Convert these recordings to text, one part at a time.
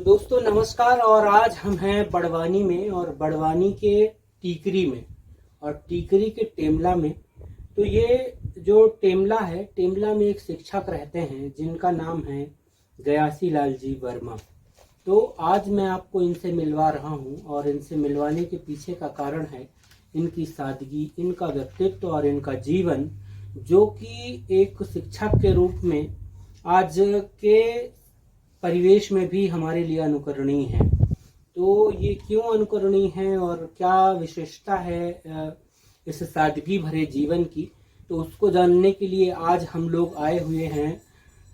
दोस्तों नमस्कार। और आज हम हैं बड़वानी में और बड़वानी के टीकरी में और टीकरी के टेमला में। तो ये जो टेमला है, टेमला में एक शिक्षक रहते हैं जिनका नाम है गयासी लाल जी वर्मा। तो आज मैं आपको इनसे मिलवा रहा हूं और इनसे मिलवाने के पीछे का कारण है इनकी सादगी, इनका व्यक्तित्व और इनका जीवन, जो कि एक शिक्षक के रूप में आज के परिवेश में भी हमारे लिए अनुकरणीय है। तो ये क्यों अनुकरणीय है और क्या विशेषता है इस सादगी भरे जीवन की, तो उसको जानने के लिए आज हम लोग आए हुए हैं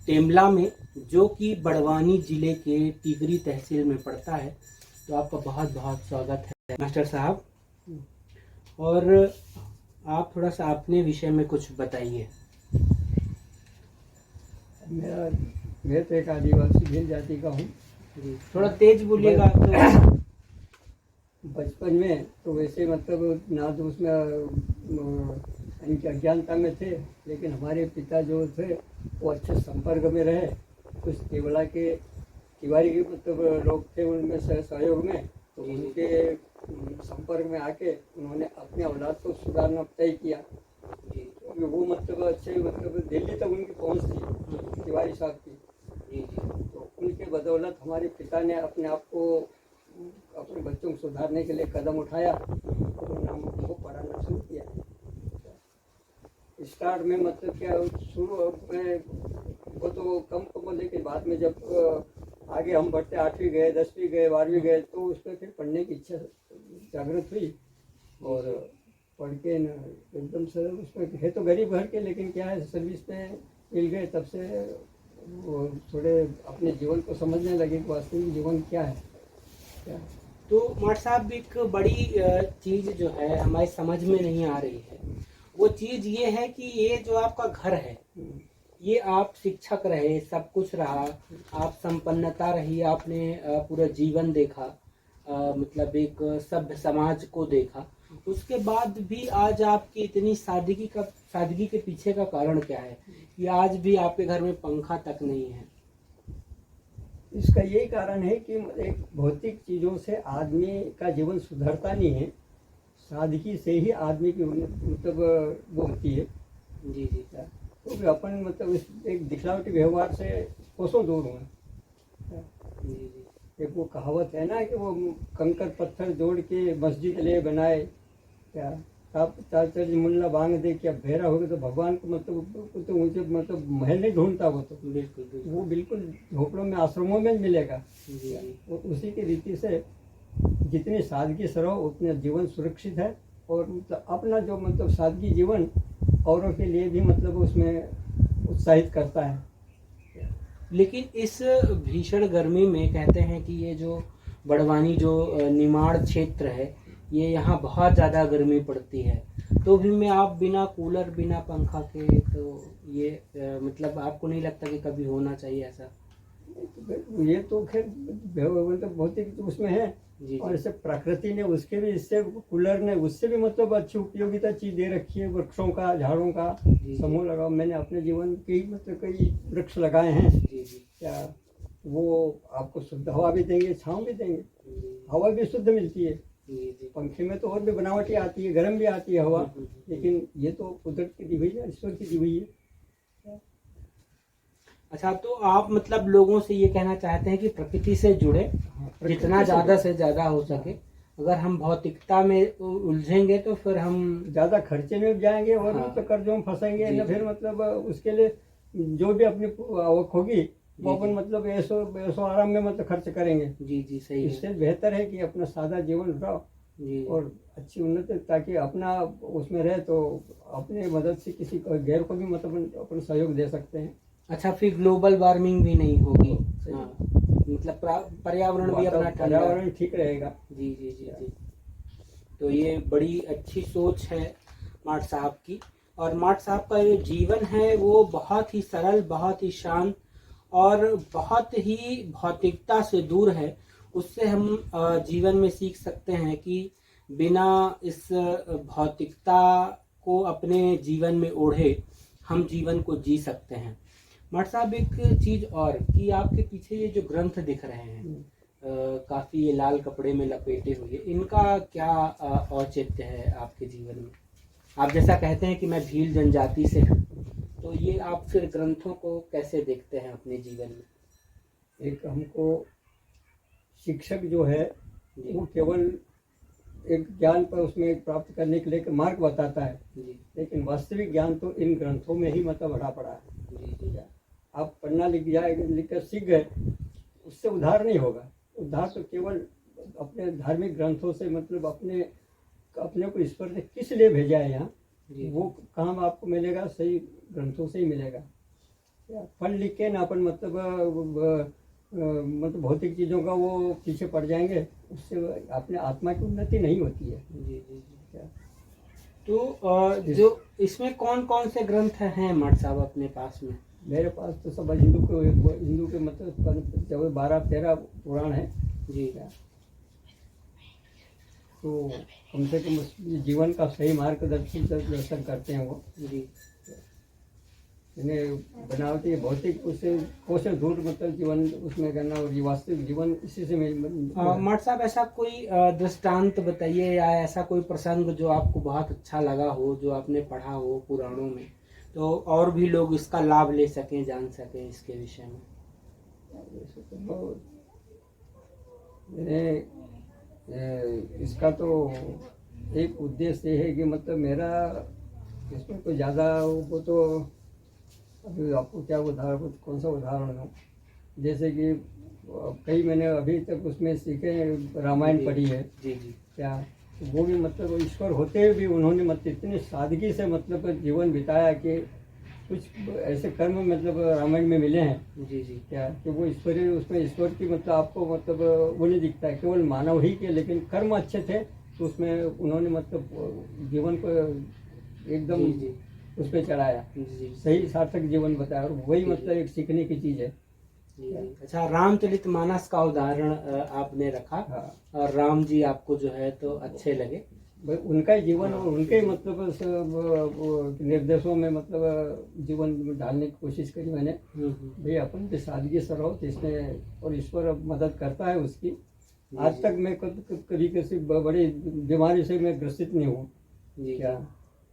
टेमला में, जो कि बड़वानी जिले के टीकरी तहसील में पड़ता है। तो आपका बहुत बहुत स्वागत है मास्टर साहब। और आप थोड़ा सा अपने विषय में कुछ बताइए। मैं तो एक आदिवासी भील जाति का हूँ जी, थोड़ा तेज बोलिएगा। तो बचपन में तो वैसे मतलब ना तो उसमें इनकी अज्ञानता में थे, लेकिन हमारे पिता जो थे वो अच्छे संपर्क में रहे। कुछ केवला के तिवारी के मतलब लोग थे उनमें सहयोग में, तो उनके संपर्क में आके उन्होंने अपने औलाद को सुधारना तय किया। वो मतलब अच्छे मतलब दिल्ली तक उनकी पहुँच थी तिवारी साहब की। तो उनके बदौलत हमारे पिता ने अपने आप को अपने बच्चों को सुधारने के लिए कदम उठाया और उनको पढ़ाना शुरू किया। स्टार्ट में मतलब क्या शुरू में वो तो कम, लेकिन बाद में जब आगे हम बढ़ते 8वीं गए, 10वीं गए, 12वीं गए, तो उसमें फिर पढ़ने की इच्छा जागृत हुई और पढ़ के एकदम से उसमें है तो गरीब घर के, लेकिन क्या है सर्विस पे मिल गए। तब से वो थोड़े अपने जीवन को समझने लगे कि वास्तविक जीवन क्या है। तो मास्टर साहब एक बड़ी चीज़ जो है हमारी समझ में नहीं आ रही है, वो चीज़ ये है कि ये जो आपका घर है, ये आप शिक्षक रहे, सब कुछ रहा, आप संपन्नता रही, आपने पूरा जीवन देखा, मतलब एक सभ्य समाज को देखा, उसके बाद भी आज आपकी इतनी सादगी के पीछे का कारण क्या है कि आज भी आपके घर में पंखा तक नहीं है? इसका यही कारण है कि एक भौतिक चीज़ों से आदमी का जीवन सुधरता नहीं है, सादगी से ही आदमी की मतलब वो होती है। जी जी। तो अपन मतलब एक दिखलावटी व्यवहार से कोसों दूर हुए। जी जी। एक वो कहावत है ना कि वो कंकर पत्थर जोड़ के मस्जिद ले बनाए, क्या चाचर मुल्ला बांग दे, क्या बहरा हो गया तो भगवान को मतलब तो ऊंचे मतलब महल नहीं ढूंढता वो, तो बिल्कुल वो बिल्कुल झोपड़ों में आश्रमों में मिलेगा। जी। उसी की रीति से जितनी सादगी से रहो उतना जीवन सुरक्षित है। और मतलब अपना जो मतलब सादगी जीवन औरों के लिए भी मतलब उसमें उत्साहित करता है। लेकिन इस भीषण गर्मी में कहते हैं कि ये जो बड़वानी जो निमाड़ क्षेत्र है, ये यहाँ बहुत ज़्यादा गर्मी पड़ती है, तो भी में आप बिना कूलर बिना पंखा के, तो ये मतलब आपको नहीं लगता कि कभी होना चाहिए ऐसा? ये तो खैर मतलब भौतिक उसमें है जी और इसे प्रकृति ने उसके भी, इससे कूलर ने उससे भी मतलब अच्छी उपयोगिता चीज दे रखी है। वृक्षों का, झाड़ों का समूह लगाओ। मैंने अपने जीवन के मतलब कई वृक्ष लगाए हैं। जी जी। क्या वो आपको शुद्ध हवा भी देंगे, छांव भी देंगे, हवा भी शुद्ध मिलती है। जी जी। पंखे में तो और भी बनावटी आती है, गर्म भी आती है हवा, लेकिन ये तो कुदरत की दी हुई है, ईश्वर की दी हुई है। अच्छा, तो आप मतलब लोगों से ये कहना चाहते हैं कि प्रकृति से जुड़े, जितना ज़्यादा से ज़्यादा हो सके। अगर हम भौतिकता में उलझेंगे तो फिर हम ज़्यादा खर्चे में जाएंगे और हाँ। मतलब कर्जों में फंसेंगे जी, न। फिर मतलब उसके लिए जो भी अपनी आवक होगी वो अपन मतलब ऐसो आराम में मतलब खर्च करेंगे। जी जी सही है। इससे बेहतर है कि अपना सादा जीवन रहो जी। और अच्छी उन्नति, ताकि अपना उसमें रहे तो अपने मदद से किसी गैर को भी मतलब अपन सहयोग दे सकते हैं। अच्छा, फिर ग्लोबल वार्मिंग भी नहीं होगी। हाँ, मतलब पर्यावरण भी अपना ठंडा, पर्यावरण ठीक रहेगा। जी जी जी जी। तो ये बड़ी अच्छी सोच है मार्ट साहब की। और मार्ट साहब का जो जीवन है वो बहुत ही सरल, बहुत ही शांत और बहुत ही भौतिकता से दूर है। उससे हम जीवन में सीख सकते हैं कि बिना इस भौतिकता को अपने जीवन में ओढ़े हम जीवन को जी सकते हैं। मठ साहब, एक चीज और कि आपके पीछे ये जो ग्रंथ दिख रहे हैं, काफी ये लाल कपड़े में लपेटे हुए, इनका क्या औचित्य है आपके जीवन में? आप जैसा कहते हैं कि मैं भील जनजाति से हूँ, तो ये आप फिर ग्रंथों को कैसे देखते हैं अपने जीवन में? एक हमको शिक्षक जो है जी वो केवल एक ज्ञान पर उसमें प्राप्त करने के लिए एक मार्ग बताता है, जी लेकिन वास्तविक ज्ञान तो इन ग्रंथों में ही मतलब भरा पड़ा है। जी जी आप पढ़ना लिख कर सीख गए, उससे उद्धार नहीं होगा। उद्धार तो केवल अपने धार्मिक ग्रंथों से, मतलब अपने अपने को ईश्वर ने किस लिए भेजा है यहाँ, जी वो काम आपको मिलेगा सही ग्रंथों से ही मिलेगा। पढ़ लिख के ना अपन मतलब भौतिक चीज़ों का वो पीछे पड़ जाएंगे, उससे अपने आत्मा की उन्नति नहीं होती है। जी जी जी। तो जो इसमें कौन कौन से ग्रंथ हैं मठ साहब अपने पास में? मेरे पास तो सब हिंदू के मतलब जब 12-13 पुराण है जी तो कम से कम जीवन का सही मार्गदर्शन करते हैं वो। जी। इन्हें बनावटी भौतिक उससे कोशों दूर मतलब जीवन उसमें करना, और ये वास्तविक जीवन इसी से मठ साहब ऐसा कोई दृष्टांत बताइए, या ऐसा कोई प्रसंग जो आपको बहुत अच्छा लगा हो, जो आपने पढ़ा हो पुराणों में, तो और भी लोग इसका लाभ ले सकें, जान सकें इसके विषय में। इसका तो एक उद्देश्य है कि मतलब मेरा इसमें तो ज़्यादा वो तो अभी आपको क्या उदाहरण, कौन सा उदाहरण दूँ, जैसे कि कई मैंने अभी तक उसमें सीखे, रामायण पढ़ी है जी जी। क्या, तो वो भी मतलब ईश्वर होते हुए भी उन्होंने मतलब इतनी सादगी से मतलब जीवन बिताया कि कुछ ऐसे कर्म मतलब रामायण में मिले हैं जी जी क्या, कि वो ईश्वरीय उसमें ईश्वर की मतलब आपको मतलब वो नहीं दिखता है, केवल मानव ही के, लेकिन कर्म अच्छे थे तो उसमें उन्होंने मतलब जीवन को एकदम जी जी उस पर चढ़ाया, जी सही सार्थक जीवन बताया, और वही मतलब एक सीखने की चीज़ है। जी जी। अच्छा, रामचरितमानस का उदाहरण आपने रखा, हाँ, और राम जी आपको जो है तो अच्छे लगे। भाई उनका ही जीवन और उनके ही मतलब निर्देशों में मतलब जीवन में डालने की कोशिश करी मैंने। भाई अपन की सादगी से रहो तो इसमें, और ईश्वर मदद करता है उसकी। आज तक मैं कभी किसी बड़ी बीमारी से मैं ग्रसित नहीं हूँ जी क्या,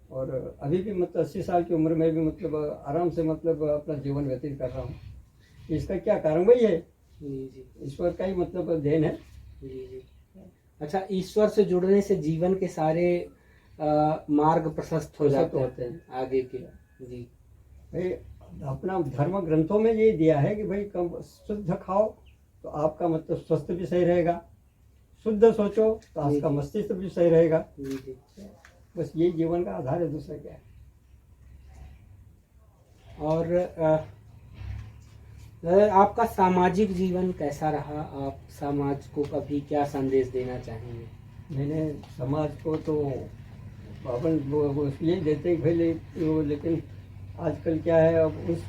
और अभी भी मतलब 80 साल की उम्र में भी मतलब आराम से मतलब अपना जीवन व्यतीत कर रहा हूँ। इसका क्या कारण, वही है जी जी ईश्वर का ही मतलब देन है। जी जी। अच्छा, ईश्वर से जुड़ने से जीवन के सारे मार्ग प्रशस्त हो जाते होते हैं आगे के। जी भाई अपना धर्म ग्रंथों में ये दिया है कि भाई कम शुद्ध खाओ तो आपका मतलब स्वास्थ्य भी सही रहेगा, शुद्ध सोचो तो आपका मस्तिष्क भी सही रहेगा। जी जी। बस यही जीवन का आधार है, दूसरा क्या है। और आपका सामाजिक जीवन कैसा रहा? आप समाज को कभी क्या संदेश देना चाहेंगे? मैंने समाज को तो अपन वो यही देते हैं भाई, लेकिन आजकल क्या है, अब उस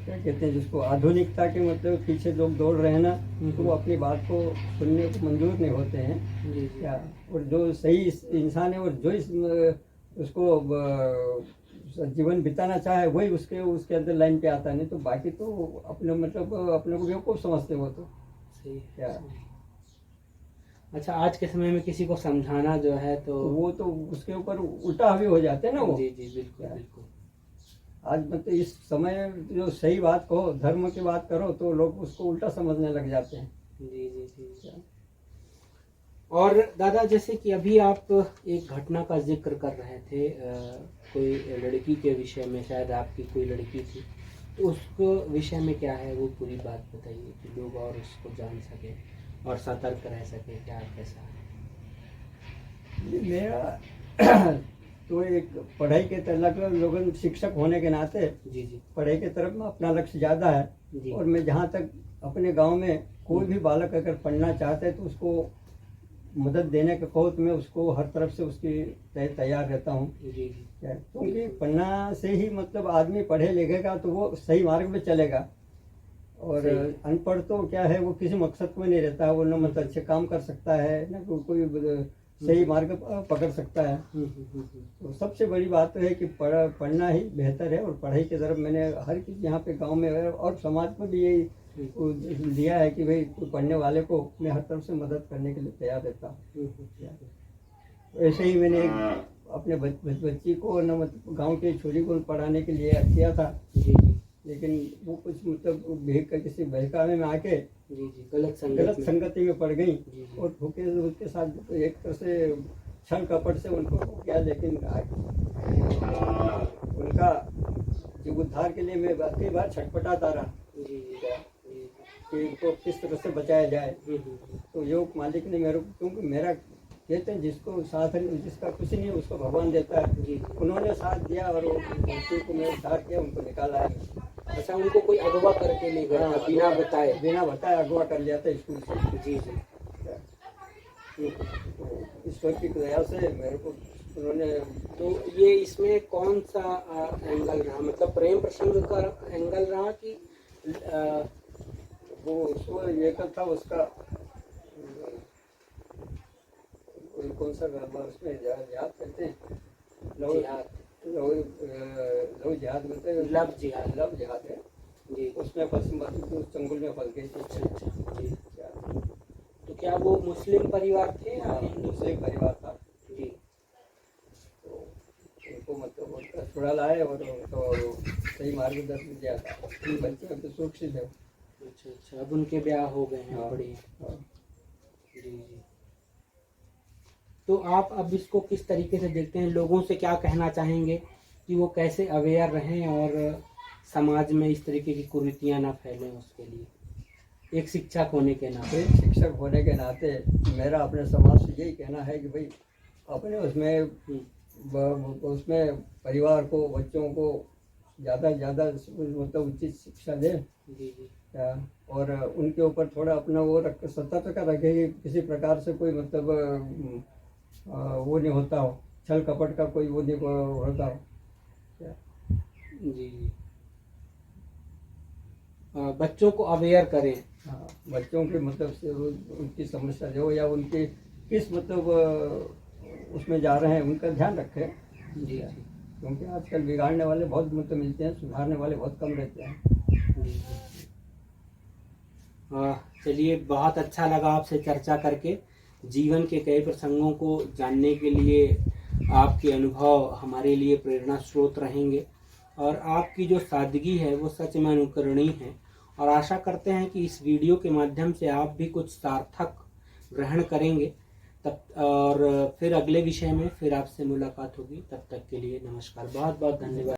क्या कहते हैं जिसको आधुनिकता के मतलब पीछे लोग दौड़ रहे हैं ना, तो वो अपनी बात को सुनने को मंजूर नहीं होते हैं जी क्या, और जो सही इंसान है और जो इस उसको जीवन बिताना चाहे वही उसके अंदर लाइन पे आता, नहीं तो बाकी तो अपने मतलब अपने को बेवकूफ़ समझते हो तो सही क्या। अच्छा, आज के समय में किसी को समझाना जो है तो वो तो उसके ऊपर उल्टा हावी हो जाते हैं ना वो। जी जी बिल्कुल बिल्कुल। आज मतलब इस समय जो सही बात कहो, धर्म की बात करो तो लोग उसको उल्टा समझने लग जाते हैं। जी जी जी। और दादा, जैसे कि अभी आप एक घटना का जिक्र कर रहे थे, कोई लड़की के विषय में, शायद आपकी कोई लड़की थी, तो उसको विषय में क्या है वो पूरी बात बताइए कि लोग और उसको जान सके और सतर्क रह सके, क्या कैसा है? मेरा तो एक पढ़ाई के तरफ, लोगों शिक्षक होने के नाते जी जी पढ़ाई के तरफ में अपना लक्ष्य ज़्यादा है। जी। और मैं जहाँ तक अपने गांव में कोई भी बालक अगर पढ़ना चाहता है तो उसको मदद देने का कहो तो मैं उसको हर तरफ से उसकी तैयार रहता हूँ। जी जी क्योंकि पढ़ना से ही मतलब आदमी पढ़े लिखेगा तो वो सही मार्ग में चलेगा, और अनपढ़ तो क्या है, वो किसी मकसद में नहीं रहता, वो न मतलब अच्छे काम कर सकता है न कोई सही मार्ग पकड़ सकता है। तो सबसे बड़ी बात तो है कि पढ़ना ही बेहतर है, और पढ़ाई की तरफ मैंने हर किसी यहाँ पे गांव में और समाज में भी यही वो लिया है कि भाई कोई पढ़ने वाले को मैं हर तरफ से मदद करने के लिए तैयार रहता हूँ। ऐसे ही मैंने अपने बच्ची को न मतलब गांव की छोरी को पढ़ाने के लिए किया था, जी जी लेकिन वो कुछ मतलब भेग कर किसी बहकावे में आके जी जी गलत संगति में पड़ गई जी। और धोखे उसके साथ एक तरह से छल कपट से उनको किया, लेकिन उनका जो उद्धार के लिए मैं कई बार छटपटाता रहा जी जी कि इनको किस तरह से बचाया जाए। तो योग मालिक ने मेरे को, क्योंकि मेरा कहते हैं जिसको साथ जिसका कुछ नहीं है उसको भगवान देता है, जी। उन्होंने साथ दिया और उसी को मैं उद्धार किया, उनको निकाला है। अच्छा, उनको कोई अगवा करके ले गया था बिना बताए? बिना बताए अगवा कर लिया था स्कूल से। जी जी। तो ईश्वर की दया से मेरे को उन्होंने, तो ये इसमें कौन सा एंगल रहा, मतलब प्रेम प्रसंग का एंगल रहा कि वो उसको ये था उसका कौन सा उसमें याद करते हैं, लव जिहाद बोलते हैं, लव जिहाद है जी। उसमें चंगुल में फंस गई थी। अच्छा जी। तो क्या वो मुस्लिम परिवार थे या हिंदू? मुस्लिम परिवार था जी। तो उनको मतलब छुड़ा लाए और उनको सही मार्गदर्शन दिया था। बच्चे अब तो सुरक्षित है। अच्छा अच्छा, अब उनके ब्याह हो गए हैं। बढ़िया। जी जी। तो आप अब इसको किस तरीके से देखते हैं, लोगों से क्या कहना चाहेंगे कि वो कैसे अवेयर रहें और समाज में इस तरीके की कुरीतियां ना फैलें? उसके लिए एक शिक्षक होने के नाते, मेरा अपने समाज से यही कहना है कि भाई अपने उसमें परिवार को, बच्चों को ज़्यादा से ज़्यादा मतलब उचित शिक्षा दें। जी जी। और उनके ऊपर थोड़ा अपना वो सतर्कता रखें कि किसी प्रकार से कोई मतलब वो नहीं होता हो, छल कपट का कोई वो नहीं होता हो। जी जी। बच्चों को अवेयर करें। हाँ, बच्चों के मतलब से उनकी समस्या जो या उनके किस मतलब उसमें जा रहे हैं उनका ध्यान रखें। जी जी। क्योंकि आजकल बिगाड़ने वाले बहुत मतलब मिलते हैं, सुधारने वाले बहुत कम रहते हैं। जी। चलिए, बहुत अच्छा लगा आपसे चर्चा करके। जीवन के कई प्रसंगों को जानने के लिए आपके अनुभव हमारे लिए प्रेरणा स्रोत रहेंगे और आपकी जो सादगी है वो सच में अनुकरणीय है। और आशा करते हैं कि इस वीडियो के माध्यम से आप भी कुछ सार्थक ग्रहण करेंगे। तब और फिर अगले विषय में फिर आपसे मुलाकात होगी। तब तक के लिए नमस्कार, बहुत बहुत धन्यवाद।